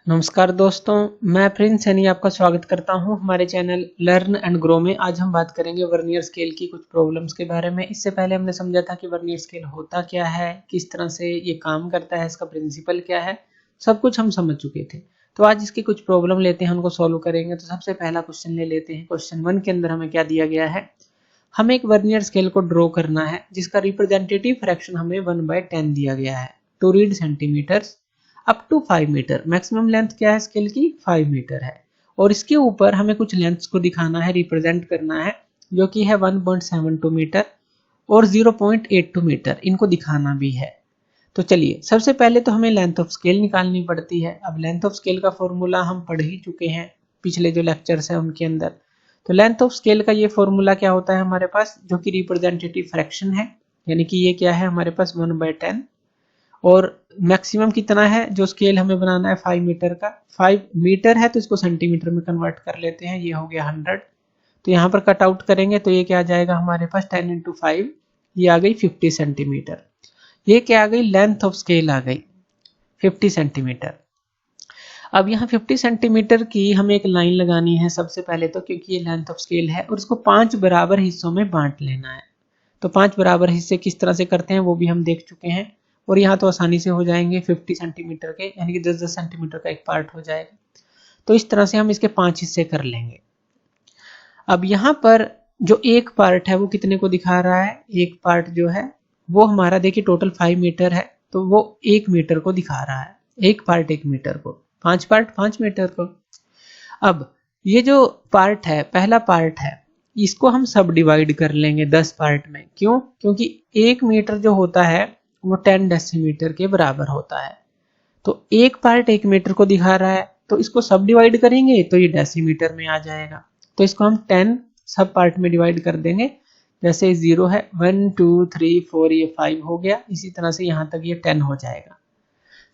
नमस्कार दोस्तों, मैं प्रिंस सैनी आपका स्वागत करता हूं हमारे चैनल लर्न एंड ग्रो में। आज हम बात करेंगे वर्नियर स्केल की कुछ प्रॉब्लम्स के बारे में। इससे पहले हमने समझा था कि वर्नियर स्केल होता क्या है, किस तरह से ये काम करता है, इसका प्रिंसिपल क्या है, सब कुछ हम समझ चुके थे। तो आज इसकी कुछ प्रॉब्लम लेते हैं, उनको सॉल्व करेंगे। तो सबसे पहला क्वेश्चन ले लेते हैं। क्वेश्चन 1 के अंदर हमें क्या दिया गया है, हमें एक वर्नियर स्केल को ड्रॉ करना है जिसका रिप्रेजेंटेटिव फ्रैक्शन हमें 1/10 दिया गया है to read centimetres up to 5 metre. Maximum length क्या है स्केल की, 5 मीटर है। और इसके ऊपर हमें कुछ लेंथ्स को दिखाना है, रिप्रेजेंट करना है, जो कि है 1.72 मीटर और 0.82 मीटर, इनको दिखाना भी है। तो चलिए, सबसे पहले तो हमें लेंथ ऑफ स्केल निकालनी पड़ती है। अब लेंथ ऑफ स्केल का फॉर्मूला हम पढ़ ही चुके हैं पिछले जो लेक्चर्स हैं उनके अंदर। तो लेंथ ऑफ स्केल का ये फॉर्मूला क्या होता है हमारे पास, जो कि रिप्रेजेंटेटिव फ्रैक्शन है, यानी कि ये क्या है हमारे पास 1/10। और मैक्सिमम कितना है, जो स्केल हमें बनाना है 5 मीटर का। 5 मीटर है तो इसको सेंटीमीटर में कन्वर्ट कर लेते हैं, ये हो गया 100। तो यहाँ पर कट आउट करेंगे तो ये क्या आ जाएगा हमारे पास 10 × 5, ये आ गई 50 सेंटीमीटर। ये क्या आ गई, लेंथ ऑफ स्केल आ गई 50 सेंटीमीटर। अब यहाँ 50 सेंटीमीटर की हमें एक लाइन लगानी है सबसे पहले तो, क्योंकि ये लेंथ ऑफ स्केल है और इसको 5 बराबर हिस्सों में बांट लेना है। तो 5 बराबर हिस्से किस तरह से करते हैं वो भी हम देख चुके हैं, और यहाँ तो आसानी से हो जाएंगे 50 सेंटीमीटर के, यानी कि 10-10 सेंटीमीटर का एक पार्ट हो जाएगा। तो इस तरह से हम इसके 5 हिस्से कर लेंगे। अब यहाँ पर जो एक पार्ट है वो कितने को दिखा रहा है, एक पार्ट जो है वो हमारा देखिए टोटल 5 मीटर है, तो वो 1 मीटर को दिखा रहा है। एक पार्ट 1 मीटर को, 5 पार्ट 5 मीटर को। अब ये जो पार्ट है, पहला पार्ट है, इसको हम सब डिवाइड कर लेंगे 10 पार्ट में। क्यों? क्योंकि 1 मीटर जो होता है वो 10 डेसीमीटर के बराबर होता है। तो एक पार्ट 1 मीटर को दिखा रहा है, तो इसको सब डिवाइड करेंगे तो ये डेसीमीटर में आ जाएगा। तो इसको हम 10 सब पार्ट में डिवाइड कर देंगे। जैसे 0 है, 1 2 3 4, ये 5 हो गया। इसी तरह से यहाँ तक ये 10 हो जाएगा।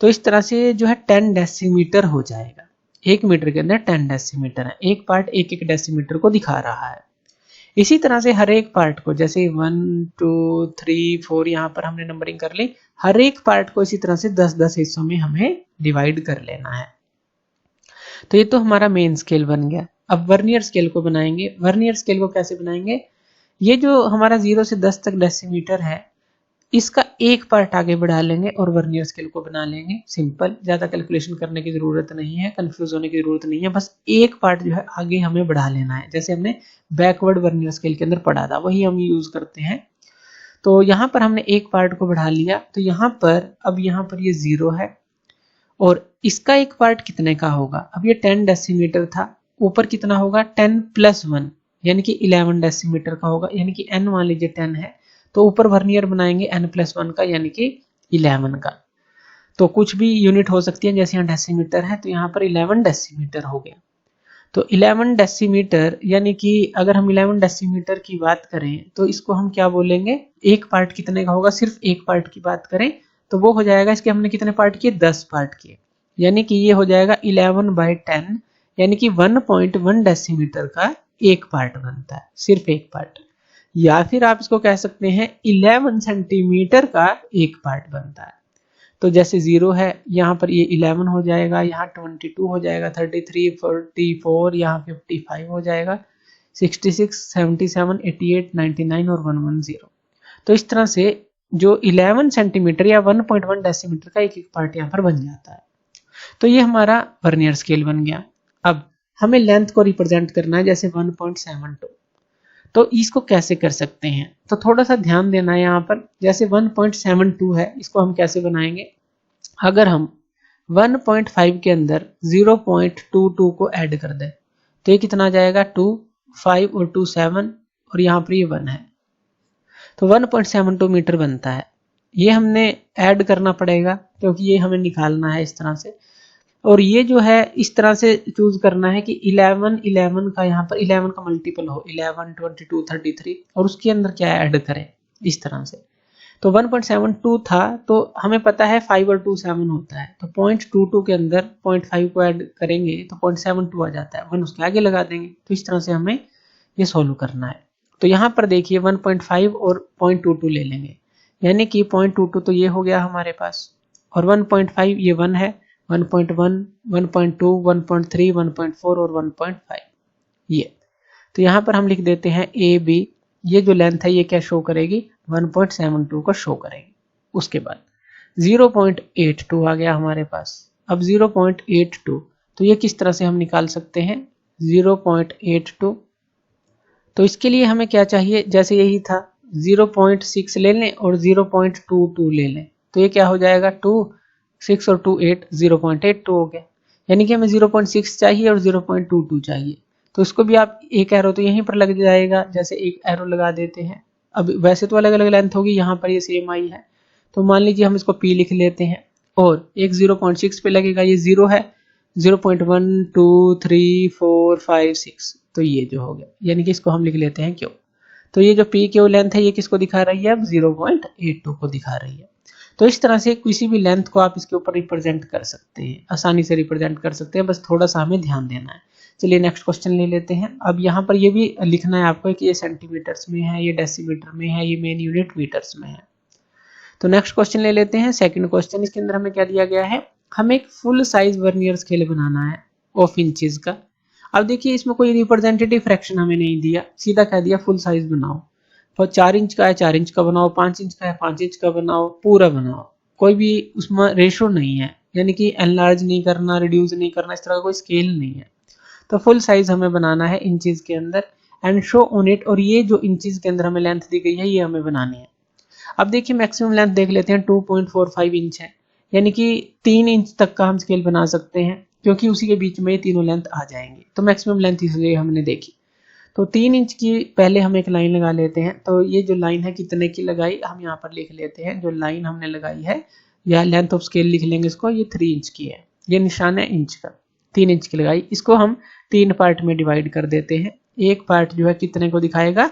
तो इस तरह से जो है 10 डेसीमीटर हो जाएगा। 1 मीटर के अंदर 10 डेसीमीटर है। एक पार्ट 1-1 डेसीमीटर को दिखा रहा है। इसी तरह से हर एक पार्ट को, जैसे 1 2 3 4 यहाँ पर हमने नंबरिंग कर ली, हर एक पार्ट को इसी तरह से 10-10 हिस्सों में हमें डिवाइड कर लेना है। तो ये तो हमारा मेन स्केल बन गया। अब वर्नियर स्केल को बनाएंगे। वर्नियर स्केल को कैसे बनाएंगे, ये जो हमारा 0 से 10 तक डेसीमीटर है, इसका एक पार्ट आगे बढ़ा लेंगे और वर्नियर स्केल को बना लेंगे। सिंपल, ज्यादा कैलकुलेशन करने की जरूरत नहीं है, कंफ्यूज होने की जरूरत नहीं है। बस एक पार्ट जो है आगे हमें बढ़ा लेना है, जैसे हमने बैकवर्ड वर्नियर स्केल के अंदर पढ़ा था, वही हम यूज करते हैं। तो यहाँ पर हमने एक पार्ट को बढ़ा लिया, तो यहाँ पर अब यहाँ पर ये 0 है और इसका एक पार्ट कितने का होगा। अब ये 10 डेसीमीटर था, ऊपर कितना होगा 10 + 1, यानी कि 11 डेसीमीटर का होगा। यानी कि n मान लीजिए 10 है, तो ऊपर वर्नियर बनाएंगे n + 1 का, यानी कि 11 का। तो कुछ भी यूनिट हो सकती है, जैसे यहाँ डेसीमीटर है तो यहाँ पर 11 डेसीमीटर हो गया। तो 11 डेसीमीटर, यानी कि अगर हम 11 डेसीमीटर की बात करें तो इसको हम क्या बोलेंगे, एक पार्ट कितने का होगा। सिर्फ एक पार्ट की बात करें तो वो हो जाएगा, इसके हमने कितने पार्ट किए, 10 पार्ट किए, यानी कि ये हो जाएगा 11/10, यानी कि 1.1 डेसीमीटर का एक पार्ट बनता है, सिर्फ एक पार्ट। या फिर आप इसको कह सकते हैं 11 सेंटीमीटर का एक पार्ट बनता है। तो जैसे 0 है, यहाँ पर ये 11 हो जाएगा, यहाँ 22 हो जाएगा, 33 44, यहाँ 55 हो जाएगा, 66 77 88 99 और 110। तो इस तरह से जो 11 सेंटीमीटर या 1.1 डेसीमीटर का एक एक पार्ट यहाँ पर बन जाता है। तो ये हमारा वर्नियर स्केल बन गया। अब हमें लेंथ को रिप्रेजेंट करना है, जैसे 1.72। तो इसको कैसे कर सकते हैं, तो थोड़ा सा ध्यान देना है यहाँ पर। जैसे 1.72 है, इसको हम कैसे बनाएंगे, अगर हम 1.5 के अंदर 0.22 को ऐड कर दें तो ये कितना आ जाएगा, 2 5 और 2 7, और यहाँ पर ये 1 है, तो 1.72 मीटर बनता है। ये हमने ऐड करना पड़ेगा क्योंकि ये हमें निकालना है इस तरह से। और ये जो है इस तरह से चूज करना है कि 11 का यहाँ पर 11 का मल्टीपल हो, 11 22 33, और उसके अंदर क्या ऐड करें इस तरह से। तो 1.72 था, तो हमें पता है 5 और 2 7 होता है, तो 0.22 के अंदर 0.5 को ऐड करेंगे तो 0.72 आ जाता है, 1 उसके आगे लगा देंगे। तो इस तरह से हमें ये सोल्व करना है। तो यहाँ पर देखिए 1.5 और 0.22 ले लेंगे, यानी कि 0.22 तो ये हो गया हमारे पास, और 1.5 ये 1 है, 1.1, 1.2, 1.3, 1.4 और 1.5 ये। तो यहाँ पर हम लिख देते हैं ए बी, ये जो लेंथ है ये क्या शो करेगी 1.72 को शो करेगी। उसके बाद 0.82 आ गया हमारे पास। अब 0.82 तो ये किस तरह से हम निकाल सकते हैं 0.82, तो इसके लिए हमें क्या चाहिए, जैसे यही था 0.6 ले लें और 0.22 ले लें, तो ये क्या हो जाएगा 2, 6 और 2 8, 0.82 हो गया। यानी कि हमें 0.6 चाहिए और 0.22 चाहिए, तो इसको भी आप एक एरो तो यहीं पर लग जाएगा, जैसे एक एरो लगा देते हैं। अब वैसे तो अलग अलग लेंथ होगी, यहाँ पर ये सेम आई है, तो मान लीजिए हम इसको P लिख लेते हैं और एक 0.6 पे लगेगा, ये 0 है, 0.1 2 3 4 5 6, तो ये जो हो गया, यानी कि इसको हम लिख लेते हैं क्यू। तो ये जो पी क्यू लेंथ है ये किसको दिखा रही है, अब 0.82 को दिखा रही है। तो इस तरह से किसी भी लेंथ को आप इसके ऊपर रिप्रेजेंट कर सकते हैं, आसानी से रिप्रेजेंट कर सकते हैं, बस थोड़ा सा हमें ध्यान देना है। चलिए नेक्स्ट क्वेश्चन ले लेते हैं। अब यहाँ पर ये भी लिखना है आपको कि ये सेंटीमीटर्स में है, ये डेसीमीटर में है, ये मेन यूनिट मीटर्स में है। तो नेक्स्ट क्वेश्चन ले लेते हैं, सेकंड क्वेश्चन। इसके अंदर हमें क्या दिया गया है, हमें एक फुल साइज वर्नियर स्केल बनाना है ऑफ इंचेस का। अब देखिए इसमें कोई रिप्रेजेंटेटिव फ्रैक्शन हमें नहीं दिया, सीधा कह दिया फुल साइज बनाओ। और 4 इंच का है 4 इंच का बनाओ, 5 इंच का है 5 इंच का बनाओ, पूरा बनाओ, कोई भी उसमें रेशो नहीं है, यानी कि एनलार्ज नहीं करना, रिड्यूस नहीं करना, इस तरह का कोई स्केल नहीं है। तो फुल साइज हमें बनाना है इंचेस के अंदर एंड शो ऑन इट, और ये जो इंचेस के अंदर हमें लेंथ दी गई है ये हमें बनानी है। अब देखिए मैक्सिमम लेंथ देख लेते हैं 2.45 इंच है, यानी कि 3 इंच तक का हम स्केल बना सकते हैं, क्योंकि उसी के बीच में ये तीनों लेंथ आ जाएंगे। तो मैक्सिमम लेंथ इसलिए हमने देखी। तो 3 इंच की पहले हम एक लाइन लगा लेते हैं। तो ये जो लाइन है कितने की लगाई, हम यहाँ पर लिख लेते हैं, जो लाइन हमने लगाई है या लेंथ ऑफ स्केल लिख लेंगे इसको, ये 3 इंच की है, ये निशान है इंच का, 3 इंच की लगाई। इसको हम 3 पार्ट में डिवाइड कर देते हैं। एक पार्ट जो है कितने को दिखाएगा,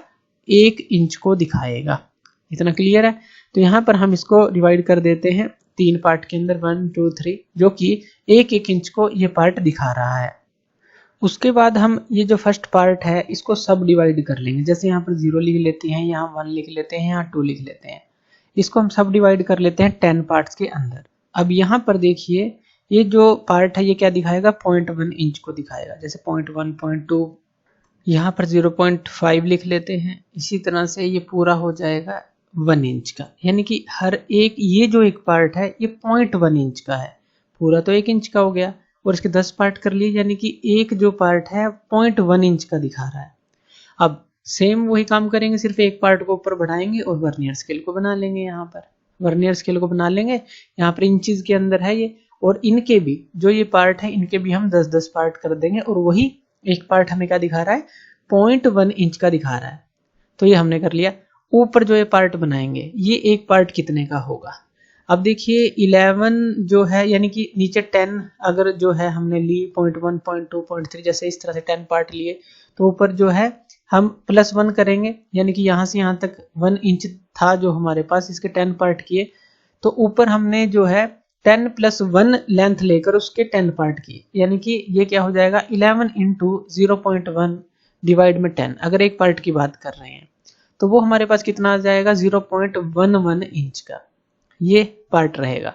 1 इंच को दिखाएगा। इतना क्लियर है। तो यहाँ पर हम इसको डिवाइड कर देते हैं 3 पार्ट के अंदर, 1 2 3, जो कि 1 इंच को ये पार्ट दिखा रहा है। उसके बाद हम ये जो फर्स्ट पार्ट है इसको सब डिवाइड कर लेंगे, जैसे यहाँ पर 0 लिख लेते हैं, यहाँ 1 लिख लेते हैं, यहाँ 2 लिख लेते हैं। इसको हम सब डिवाइड कर लेते हैं 10 पार्ट्स के अंदर। अब यहाँ पर देखिए ये जो पार्ट है ये क्या दिखाएगा, 0.1 इंच को दिखाएगा, जैसे 0.1 0.2, यहाँ पर 0.5 लिख लेते हैं। इसी तरह से ये पूरा हो जाएगा 1 इंच का, यानी कि हर एक ये जो एक पार्ट है ये 0.1 इंच का है, पूरा तो 1 इंच का हो गया, और इसके 10 पार्ट कर लिए, यानी कि एक जो पार्ट है 0.1 इंच का दिखा रहा है। अब सेम वही काम करेंगे, सिर्फ एक पार्ट को ऊपर बढ़ाएंगे और वर्नियर स्केल को बना लेंगे। यहाँ पर वर्नियर स्केल को बना लेंगे, यहाँ पर इंचेस के अंदर है ये, और इनके भी जो ये पार्ट है इनके भी हम 10-10 पार्ट कर देंगे, और वही एक पार्ट हमें क्या दिखा रहा है, 0.1 इंच का दिखा रहा है। तो ये हमने कर लिया। ऊपर जो ये पार्ट बनाएंगे ये एक पार्ट कितने का होगा। अब देखिए 11 जो है, यानी कि नीचे 10 अगर जो है हमने ली 0.1 0.2 0.3, जैसे इस तरह से 10 पार्ट लिए, तो ऊपर जो है हम +1 करेंगे, यानी कि यहाँ से यहाँ तक 1 इंच था जो हमारे पास, इसके 10 पार्ट किए, तो ऊपर हमने जो है 10 + 1 लेंथ लेकर उसके 10 पार्ट किए, यानी कि ये क्या हो जाएगा 11 × 0.1 डिवाइड में 10। अगर एक पार्ट की बात कर रहे हैं तो वो हमारे पास कितना आ जाएगा, 0.11 इंच का ये पार्ट रहेगा।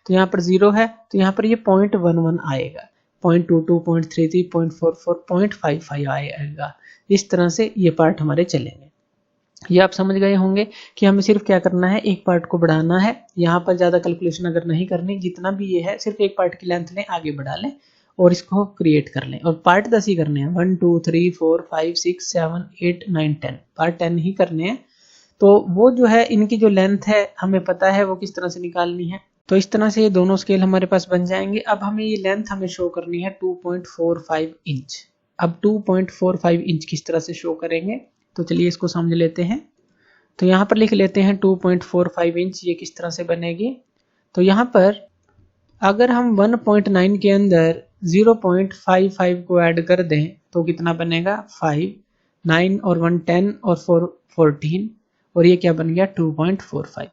तो यहाँ पर 0 है तो यहाँ पर ये 0.11 आएगा, 0.22 0.33 0.44 0.55 आएगा। इस तरह से ये पार्ट हमारे चलेंगे। ये आप समझ गए होंगे कि हमें सिर्फ क्या करना है, एक पार्ट को बढ़ाना है। यहाँ पर ज़्यादा कैलकुलेशन अगर नहीं करनी, जितना भी ये है सिर्फ एक पार्ट की लेंथ लें, आगे बढ़ा लें और इसको क्रिएट कर लें। और पार्ट 10 ही करने हैं, 1 2 3 4 5 6 7 8 9 10, पार्ट 10 ही करने हैं। तो वो जो है इनकी जो लेंथ है हमें पता है वो किस तरह से निकालनी है। तो इस तरह से ये दोनों स्केल हमारे पास बन जाएंगे। अब हमें ये लेंथ हमें शो करनी है 2.45 इंच। अब 2.45 इंच किस तरह से शो करेंगे, तो चलिए इसको समझ लेते हैं। तो यहाँ पर लिख लेते हैं 2.45 इंच ये किस तरह से बनेगी। तो यहाँ पर अगर हम 1.9 के अंदर 0.55 को ऐड कर दें तो कितना बनेगा, 5, 9 और 1 10 और 4 14, और ये क्या बन गया 2.45।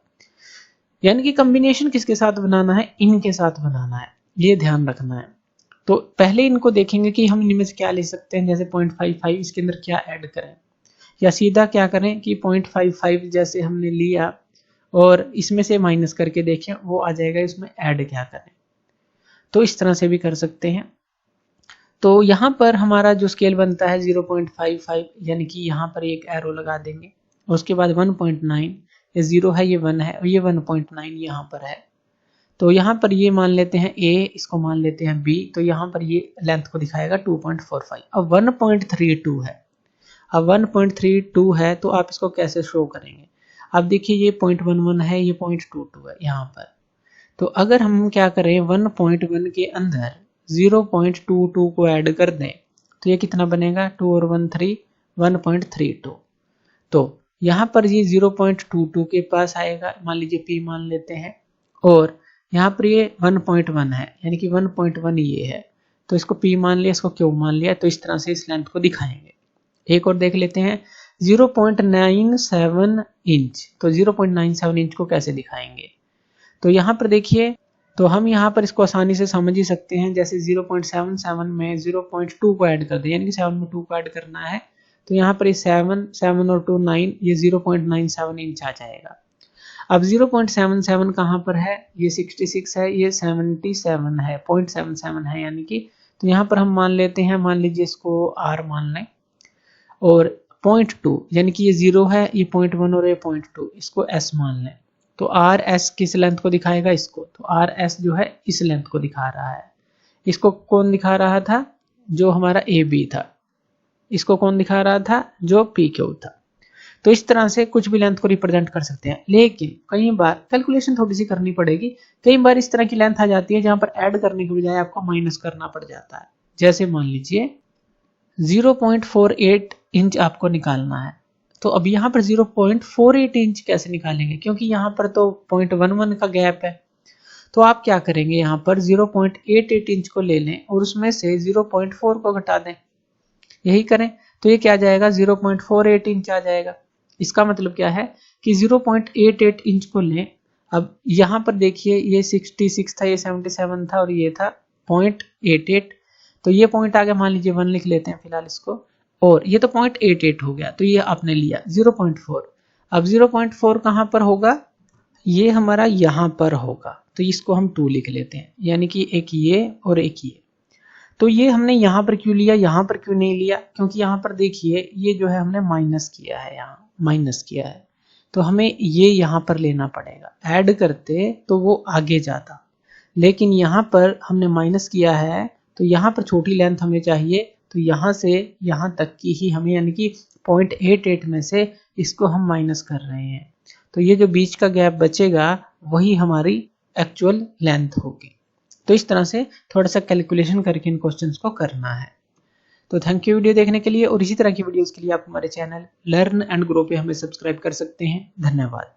यानी कि कॉम्बिनेशन किसके साथ बनाना है, इनके साथ बनाना है, ये ध्यान रखना है। तो पहले इनको देखेंगे कि हम इनमें से क्या ले सकते हैं, जैसे 0.55 इसके अंदर क्या ऐड करें, या सीधा क्या करें कि 0.55 जैसे हमने लिया और इसमें से माइनस करके देखें वो आ जाएगा, इसमें ऐड क्या करें। तो इस तरह से भी कर सकते हैं। तो यहाँ पर हमारा जो स्केल बनता है 0.55, यानी कि यहाँ पर एक एरो लगा देंगे। उसके बाद 1.9, ये 0 है, ये 1 है, और ये 1.9 यहाँ पर है। तो यहाँ पर ये मान लेते हैं A, इसको मान लेते हैं B, तो यहाँ पर ये लेंथ को दिखाएगा 2.45। अब 1.32 है, अब 1.32 है तो आप इसको कैसे शो करेंगे? अब देखिए ये 0.11 है, ये 0.22 है यहाँ पर। तो अगर हम क्या करें 1.1 के अंदर 0.22 को ऐड कर दें तो ये कितना बनेगा? 2 और 1 3, 1.32। तो यहाँ पर ये 0.22 के पास आएगा, मान लीजिए P मान लेते हैं, और यहाँ पर ये 1.1 है, यानी कि 1.1 ये है, तो इसको P मान लिया, इसको Q मान लिया। तो इस तरह से इस लेंथ को दिखाएंगे। एक और देख लेते हैं 0.97 इंच। तो 0.97 इंच को कैसे दिखाएंगे? तो यहाँ पर देखिए, तो हम यहाँ पर इसको आसानी से समझ ही सकते हैं। जैसे 0.77 में 0.2 को ऐड कर दें, यानी कि 7 में 2 को ऐड करना है, तो यहाँ पर 7 और 2 9, ये 0.97 इंच आ जाएगा। अब 0.77 कहाँ पर है? ये 66 है, ये 77 है, 0.77 है, यानी कि तो यहाँ पर हम मान लेते हैं, मान लीजिए इसको R मान लें, और 0.2 यानी कि ये 0 है, ये 0.1 और ये 0.2, इसको S मान लें। तो RS किस लेंथ को दिखाएगा? इसको। तो RS जो है इस लेंथ को दिखा रहा है। इसको कौन दिखा रहा था? जो हमारा AB था। इसको कौन दिखा रहा था? जो PQ था। तो इस तरह से कुछ भी लेंथ को रिप्रेजेंट कर सकते हैं, लेकिन कई बार कैलकुलेशन थोड़ी सी करनी पड़ेगी। कई बार इस तरह की लेंथ आ जाती है जहां पर ऐड करने के बजाय आपको माइनस करना पड़ जाता है। जैसे मान लीजिए 0.48 इंच आपको निकालना है, तो अब यहाँ पर 0.48 इंच कैसे निकालेंगे? क्योंकि यहाँ पर तो 0.11 का गैप है। तो आप क्या करेंगे, यहाँ पर 0.88 इंच को ले लें और उसमें से 0.4 को घटा दें। यही करें तो ये क्या आ जाएगा? 0.48 इंच आ जाएगा। इसका मतलब क्या है कि 0.88 इंच को लें। अब यहाँ पर देखिए ये 66 था, ये 77 था, और ये था 0.88। तो ये पॉइंट आ गया, मान लीजिए 1 लिख लेते हैं फिलहाल इसको, और ये तो 0.88 हो गया। तो ये आपने लिया 0.4। अब 0.4 कहाँ पर होगा? ये हमारा यहाँ पर होगा, तो इसको हम 2 लिख लेते हैं, यानी कि एक ये और एक ये। तो ये हमने यहाँ पर क्यों लिया, यहाँ पर क्यों नहीं लिया? क्योंकि यहाँ पर देखिए ये जो है हमने माइनस किया है, यहाँ माइनस किया है, तो हमें ये यहाँ पर लेना पड़ेगा। ऐड करते तो वो आगे जाता, लेकिन यहाँ पर हमने माइनस किया है, तो यहाँ पर छोटी लेंथ हमें चाहिए, तो यहाँ से यहाँ तक की ही हमें, यानी कि 0.88 में से इसको हम माइनस कर रहे हैं। तो ये जो बीच का गैप बचेगा वही हमारी एक्चुअल लेंथ होगी। तो इस तरह से थोड़ा सा कैलकुलेशन करके इन क्वेश्चंस को करना है। तो थैंक यू वीडियो देखने के लिए, और इसी तरह की वीडियोस के लिए आप हमारे चैनल लर्न एंड ग्रो पे हमें सब्सक्राइब कर सकते हैं। धन्यवाद।